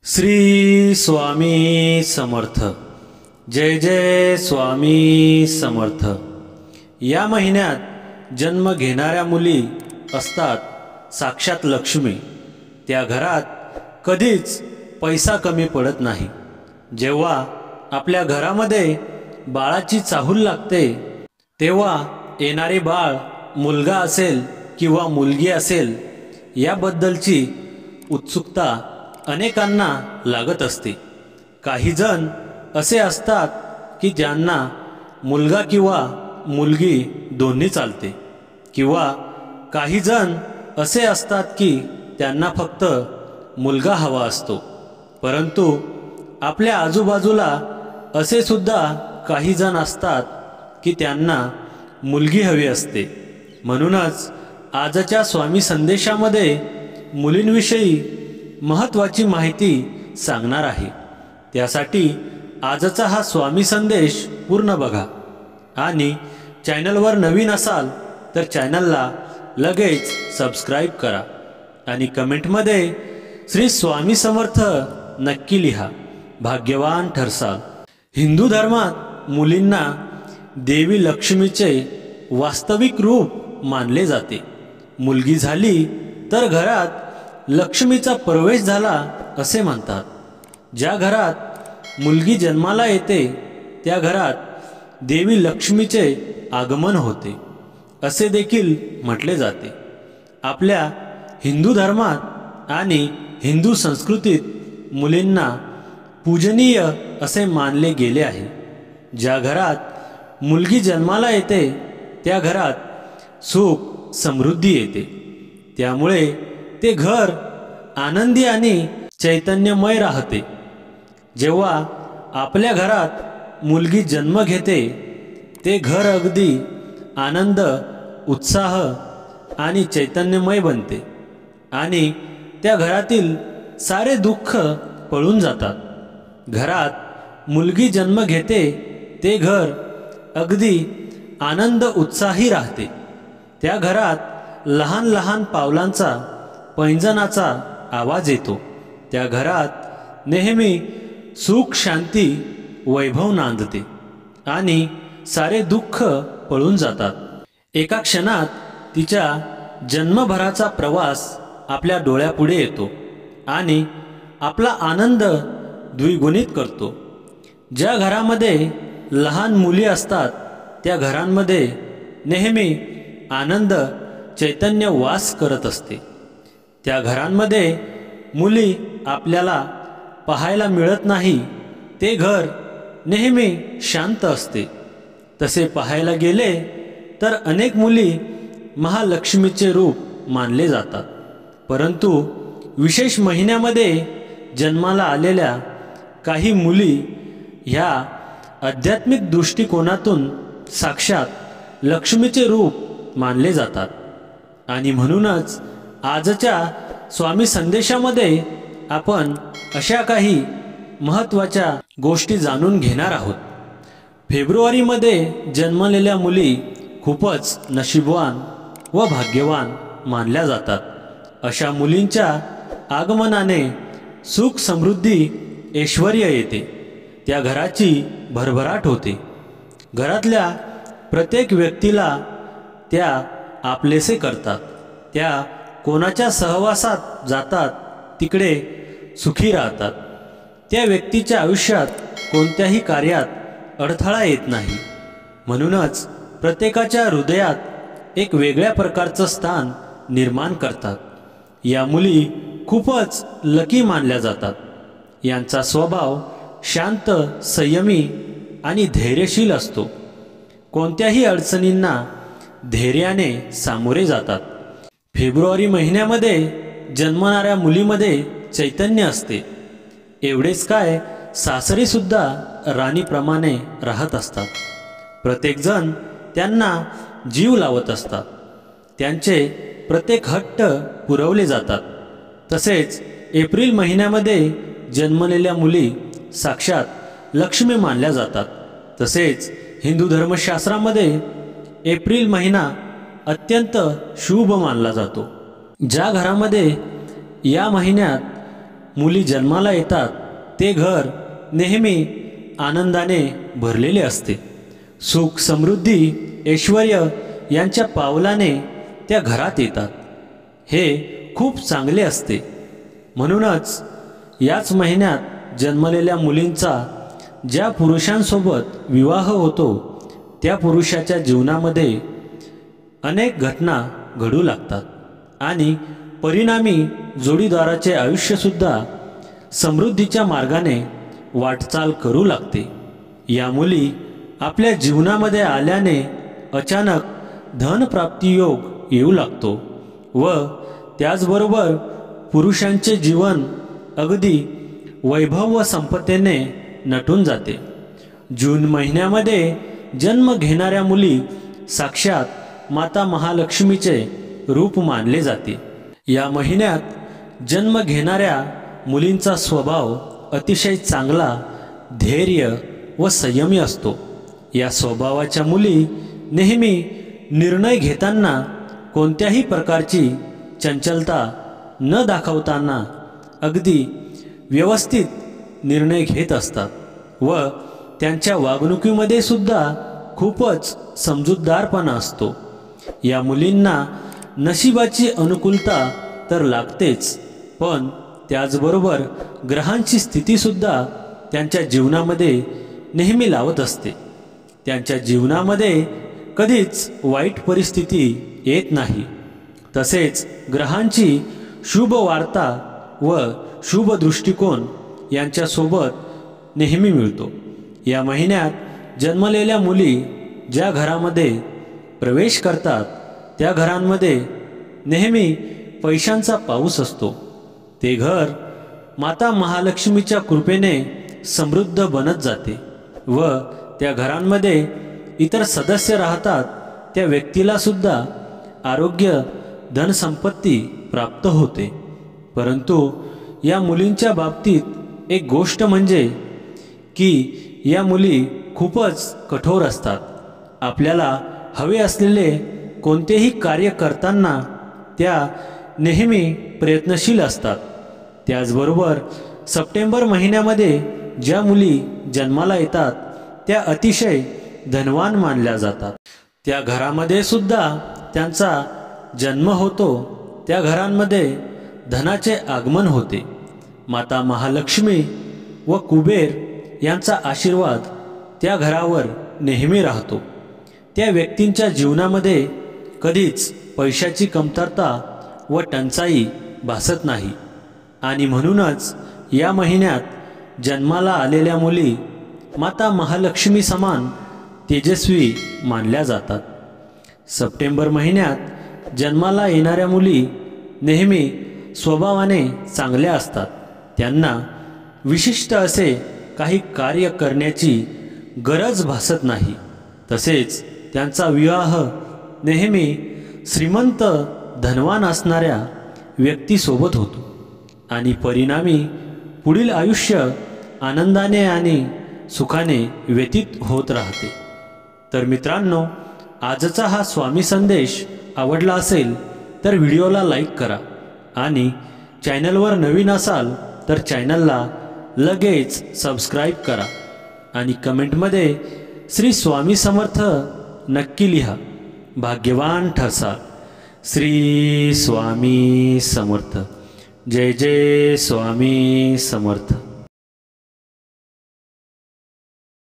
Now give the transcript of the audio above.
श्री स्वामी समर्थ। जय जय स्वामी समर्थ। या महिन्यात जन्म घेणाऱ्या मुली असतात साक्षात लक्ष्मी। त्या घरात कधीच पैसा कमी पडत नाही। जेव्हा आपल्या घरामध्ये बाळाची चाहूल लागते तेव्हा येणारे बाळ मुलगा असेल किंवा मुलगी असेल याबद्दलची उत्सुकता अनेकांना लागत असते। काही जण असे असतात की ज्यांना मुलगा किंवा मुलगी दोन्ही चालते, किंवा काही जण असे असतात की त्यांना फक्त मुलगा हवा असतो। परंतु आपल्या आजूबाजूला असे सुद्धा काही जण असतात की त्यांना मुलगी हवी असते। म्हणूनच आजच्या स्वामी संदेशामध्ये मुलींविषयी महत्त्वाची माहिती सांगणार आहे। त्यासाठी आजचा हा स्वामी संदेश पूर्ण बघा आणि चॅनलवर नवीन असाल तर चॅनलला लगेच सबस्क्राइब करा आणि कमेंटमध्ये श्री स्वामी समर्थ नक्की लिहा, भाग्यवान ठरसाल। हिंदू धर्मात मुलींना देवी लक्ष्मीचे वास्तविक रूप मानले जाते। मुलगी झाली तर घरात लक्ष्मीचा प्रवेश झाला असे म्हणतात। ज्या घरात मुलगी जन्माला येते त्या घरात देवी लक्ष्मीचे आगमन होते असे देखील म्हटले जाते। आपल्या हिंदू धर्मात आणि हिंदू संस्कृतीत मुलींना पूजनीय असे मानले गेले आहे। ज्या घरात मुलगी जन्माला येते त्या घरात सुख समृद्धी येते। त्यामुळे ते घर आनंदी आणि चैतन्यमय राहते। जेव्हा आपल्या घरात मुलगी जन्म घेते ते घर अगदी आनंद, उत्साह आणि चैतन्यमय बनते आणि त्या घरातील सारे दुःख पळून जातात। घरात मुलगी जन्म घेते ते घर अगदी आनंद उत्साही राहते। त्या घरात लहान लहान पावलांचा पैंजनाचा आवाज येतो। त्या घरात नेहमी सुख, शांती, वैभव नांदते आणि सारे दुःख पळून जातात। एका क्षणात तिच्या जन्मभराचा प्रवास आपल्या डोळ्यापुढे येतो आणि आपला आनंद द्विगुणित करतो। ज्या घरामध्ये लहान मुली असतात त्या घरांमध्ये नेहमी आनंद, चैतन्य वास करत असते। त्या घरांमध्ये मुली आपल्याला पाहायला मिळत नाही ते घर नेहमी शांत असते। तसे पाहायला गेले तर अनेक मुली महालक्ष्मीचे रूप मानले जातात। परंतु विशेष महिन्यामध्ये जन्माला आलेल्या काही मुली ह्या आध्यात्मिक दृष्टिकोनातून साक्षात लक्ष्मीचे रूप मानले जातात। आणि म्हणूनच आजच्या स्वामी संदेशामध्ये आपण अशा काही महत्त्वाच्या गोष्टी जाणून घेणार आहोत। फेब्रुवारीमध्ये जन्मलेल्या मुली खूपच नशीबवान व भाग्यवान मानल्या जातात। अशा मुलींच्या आगमनाने सुख, समृद्धी, ऐश्वर्य येते। त्या घराची भरभराट होते। घरातल्या प्रत्येक व्यक्तीला त्या आपलेसे करतात। त्या कोणाच्या सहवासात जातात तिकडे सुखी राहतात। त्या व्यक्तीच्या आयुष्यात कोणत्याही कार्यात अडथळा येत नाही। म्हणूनच प्रत्येकाच्या हृदयात एक वेगळ्या प्रकारचं स्थान निर्माण करतात। या मुली खूपच लकी मानल्या जातात। यांचा स्वभाव शांत, संयमी आणि धैर्यशील असतो। कोणत्याही अडचणींना धैर्याने सामोरे जातात। फेब्रुवारी महिन्यामध्ये जन्मणाऱ्या मुलीमध्ये चैतन्य असते। एवढेच काय, सासरी सुद्धा राणीप्रमाणे राहत असतात। प्रत्येकजण त्यांना जीव लावत असतात। त्यांचे प्रत्येक हट्ट पुरवले जातात। तसेच एप्रिल महिन्यामध्ये जन्मलेल्या मुली साक्षात लक्ष्मी मानल्या जातात। तसेच हिंदू धर्मशास्त्रामध्ये एप्रिल महिना अत्यंत शुभ मानला जातो। ज्या घरामध्ये या महिन्यात मुली जन्माला येतात ते घर नेहमी आनंदाने भरलेले असते। सुख समृद्धी ऐश्वर्य यांच्या पावलाने त्या घरात येतात। हे खूप चांगले असते। म्हणूनच याच महिन्यात जन्मलेल्या मुलींचा ज्या पुरुषांसोबत विवाह होतो त्या पुरुषाच्या जीवनामध्ये अनेक घटना घडू लागतात आणि परिणामी जोडीदाराचे आयुष्यसुद्धा समृद्धीच्या मार्गाने वाटचाल करू लागते। या मुली आपल्या जीवनामध्ये आल्याने अचानक धनप्राप्ती योग येऊ लागतो व त्याचबरोबर पुरुषांचे जीवन अगदी वैभव व संपत्तीने नटून जाते। जून महिन्यामध्ये जन्म घेणाऱ्या मुली साक्षात माता महालक्ष्मीचे रूप मानले जाते। या महिन्यात जन्म घेणाऱ्या मुलींचा स्वभाव अतिशय चांगला, धैर्य व संयमी असतो। या स्वभावाच्या मुली नेहमी निर्णय घेताना कोणत्याही प्रकारची चंचलता न दाखवताना अगदी व्यवस्थित निर्णय घेत असतात व त्यांच्या वागणुकीमध्ये सुद्धा खूपच समजूतदारपणा असतो। या मुलींना नशिबाची अनुकूलता तर लागतेच, पण त्याचबरोबर ग्रहांची स्थितीसुद्धा त्यांच्या जीवनामध्ये नेहमी लावत असते। त्यांच्या जीवनामध्ये कधीच वाईट परिस्थिती येत नाही। तसेच ग्रहांची शुभ वार्ता व शुभ दृष्टिकोन यांच्यासोबत नेहमी मिळतो। या महिन्यात जन्मलेल्या मुली ज्या घरामध्ये प्रवेश करतात त्या घरांमध्ये नेहमी पैशांचा पाऊस असतो। ते घर माता महालक्ष्मीच्या कृपेने समृद्ध बनत जाते व त्या घरांमध्ये इतर सदस्य राहतात त्या व्यक्तीला सुद्धा आरोग्य धनसंपत्ती प्राप्त होते। परंतु या मुलींच्या बाबतीत एक गोष्ट म्हणजे की या मुली खूपच कठोर असतात। आपल्याला हवे असलेले कोणतेही कार्य करताना त्या नेहमी प्रयत्नशील असतात। त्याचबरोबर सप्टेंबर महिन्यामध्ये ज्या मुली जन्माला येतात त्या अतिशय धनवान मानल्या जातात। त्या घरामध्ये सुद्धा त्यांचा जन्म होतो, त्या घरांमध्ये धनाचे आगमन होते। माता महालक्ष्मी व कुबेर यांचा आशीर्वाद त्या घरावर नेहमी राहतो। त्या व्यक्तींच्या जीवनामध्ये कधीच पैशाची कमतरता व टंचाई भासत नाही आणि म्हणूनच या महिन्यात जन्माला आलेल्या मुली माता महालक्ष्मी समान तेजस्वी मानल्या जातात। सप्टेंबर महिन्यात जन्माला येणाऱ्या मुली नेहमी स्वभावाने चांगल्या असतात। त्यांना विशिष्ट असे काही कार्य करण्याची गरज भासत नाही। तसेच त्यांचा विवाह नेहमी श्रीमंत धनवान असणाऱ्या व्यक्तीसोबत होतो आणि परिणामी पुढील आयुष्य आनंदाने आणि सुखाने व्यतीत होत राहते। तर मित्रांनो, आजचा हा स्वामी संदेश आवडला असेल तर व्हिडिओला लाईक करा आणि चॅनलवर नवीन असाल तर चॅनलला लगेच सबस्क्राईब करा आणि कमेंटमध्ये श्री स्वामी समर्थ नक्की लिहा। भाग्यवान ठरसाल। श्री स्वामी समर्थ। जय जय स्वामी समर्थ।